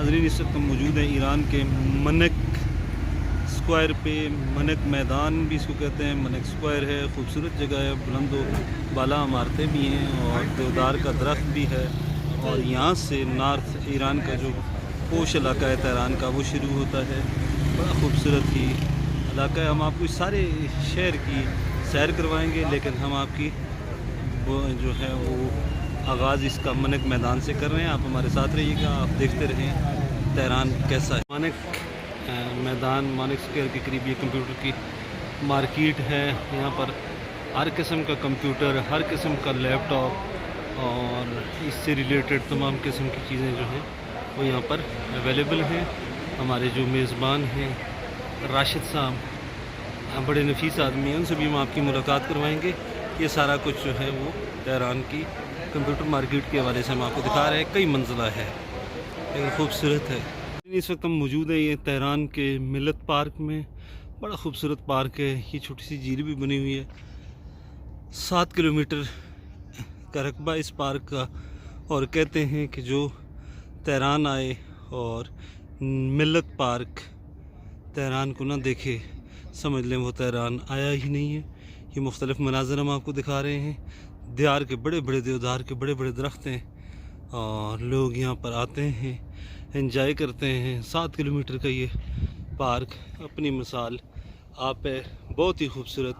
नाज़रीन इस वक्त हम मौजूद हैं ईरान के मनक स्क्वायर पे। मनक मैदान भी इसको कहते हैं, मनक स्क्वायर है। खूबसूरत जगह है, बुलंद बाला इमारतें भी हैं और देवदार का दरख्त भी है। और यहाँ से नॉर्थ ईरान का जो पोश इलाका है तेहरान का, वो शुरू होता है। बड़ा खूबसूरत ही इलाका है। हम आपको इस सारे शहर की सैर करवाएंगे, लेकिन हम आपकी वो जो है वो आगाज़ इसका मनक मैदान से कर रहे हैं। आप हमारे साथ रहिएगा, आप देखते रहें तेहरान कैसा है। मनक मैदान, मनक स्क्वायर के करीब ये कंप्यूटर की मार्केट है। यहाँ पर हर किस्म का कंप्यूटर, हर किस्म का लैपटॉप और इससे रिलेटेड तमाम किस्म की चीज़ें जो हैं वो यहाँ पर अवेलेबल हैं। हमारे जो मेज़बान हैं राशिद साहब, बड़े नफीस आदमी हैं, उनसे भी हम आपकी मुलाकात करवाएंगे। ये सारा कुछ जो है वो तेहरान की कंप्यूटर मार्केट के हवाले से हम आपको दिखा रहे हैं। कई मंजिला है, लेकिन खूबसूरत है। इस वक्त हम मौजूद हैं ये तेहरान के मिलत पार्क में। बड़ा खूबसूरत पार्क है। ये छोटी सी झील भी बनी हुई है। 7 किलोमीटर का रकबा इस पार्क का। और कहते हैं कि जो तेहरान आए और मिलत पार्क तेहरान को ना देखे, समझ लें वो तेहरान आया ही नहीं है। ये मुख्तलिफ़ मनाज़र हम आपको दिखा रहे हैं। दियार के बड़े बड़े देवदार के बड़े बड़े दरख्त हैं और लोग यहाँ पर आते हैं, एंजॉय करते हैं। 7 किलोमीटर का ये पार्क अपनी मिसाल आप है। बहुत ही खूबसूरत,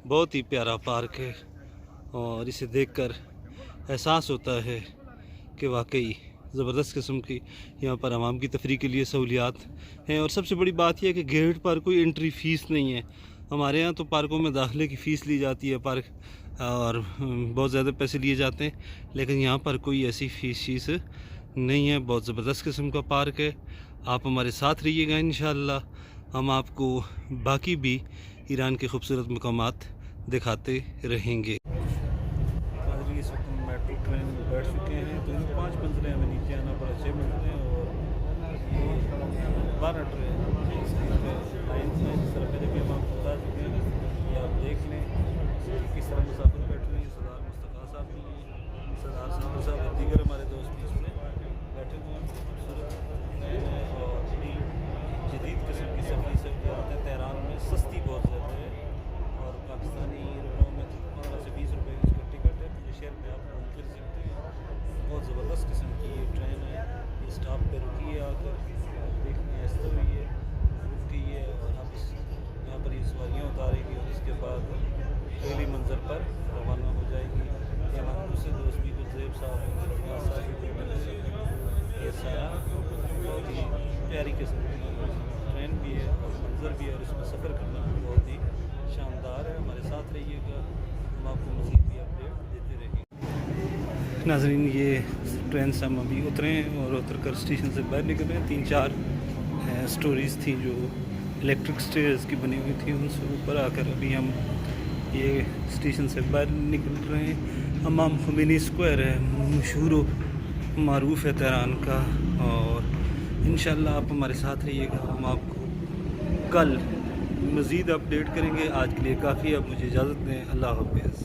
बहुत ही प्यारा पार्क है और इसे देखकर एहसास होता है कि वाकई ज़बरदस्त किस्म की यहाँ पर आवाम की तफरीह के लिए सहूलियात हैं। और सबसे बड़ी बात यह है कि गेट पर कोई एंट्री फ़ीस नहीं है। हमारे यहाँ तो पार्कों में दाखिले की फ़ीस ली जाती है पार्क और बहुत ज़्यादा पैसे लिए जाते हैं, लेकिन यहाँ पर कोई ऐसी फ़ीस नहीं है। बहुत ज़बरदस्त किस्म का पार्क है। आप हमारे साथ रहिएगा, इंशाअल्लाह हम आपको बाकी भी ईरान के खूबसूरत मकामात दिखाते रहेंगे। इस वक्त हम मेट्रो ट्रेन में बैठ चुके हैं। तो 5 मंजिलें हमें नीचे आना पड़ा, 6 मंजिलें और 12 ट्रेन लाइन में जिस तरह पहले भी हम आपको बता चुके हैं। ये आप देख लें किस तरह मुसाफिर बैठ रहे हैं। सरदार मुस्तफ़ा साहब भी हैं, सरदार साहब और दीगर हमारे दोस्त भी इसमें बैठे हुए हैं। खूबसूरत और बड़ी जदीद किस्म की सफरी से आते हैं। तेहरान में सस्ती बहुत ज़्यादा है और पाकिस्तानी रुपयों में 15 से 20 रुपये की इसका टिकट है। तो शहर में आप कर सकते हैं। बहुत ज़बरदस्त किस्म की ये ट्रेन है। ये स्टॉप पे रुकी है, आकर देखने ऐसा हुई है, रुक गई है और आप इस यहाँ पर ये सवारियाँ उतारेंगी और इसके बाद पहली मंजिल पर रवाना हो जाएगी। ये हमारे दूसरे दोस्त भी गुलजेब साहब ये सारा बहुत ही प्यारी किस्म की ट्रेन भी है और मंजर भी है और इसमें सफ़र करना बहुत ही शानदार है। हमारे साथ रहिएगा, हम आपको मज़ीद भी अपडेट देते रहेंगे। नाज़रीन ये ट्रेन से हम अभी उतरे हैं और उतर कर स्टेशन से बाहर निकल रहे हैं। 3-4 स्टोरीज़ थी जो इलेक्ट्रिक स्टेयर्स की बनी हुई थी, उनसे ऊपर आकर अभी हम ये स्टेशन से बाहर निकल रहे हैं। इमाम ख़ुमैनी स्क्वायर है, मशहूर मारूफ़ है तेहरान का। और इंशाअल्लाह आप हमारे साथ रहिएगा, हम आपको कल मज़ीद अपडेट करेंगे। आज के लिए काफ़ी, अब मुझे इजाज़त दें। अल्लाह हाफ़िज़।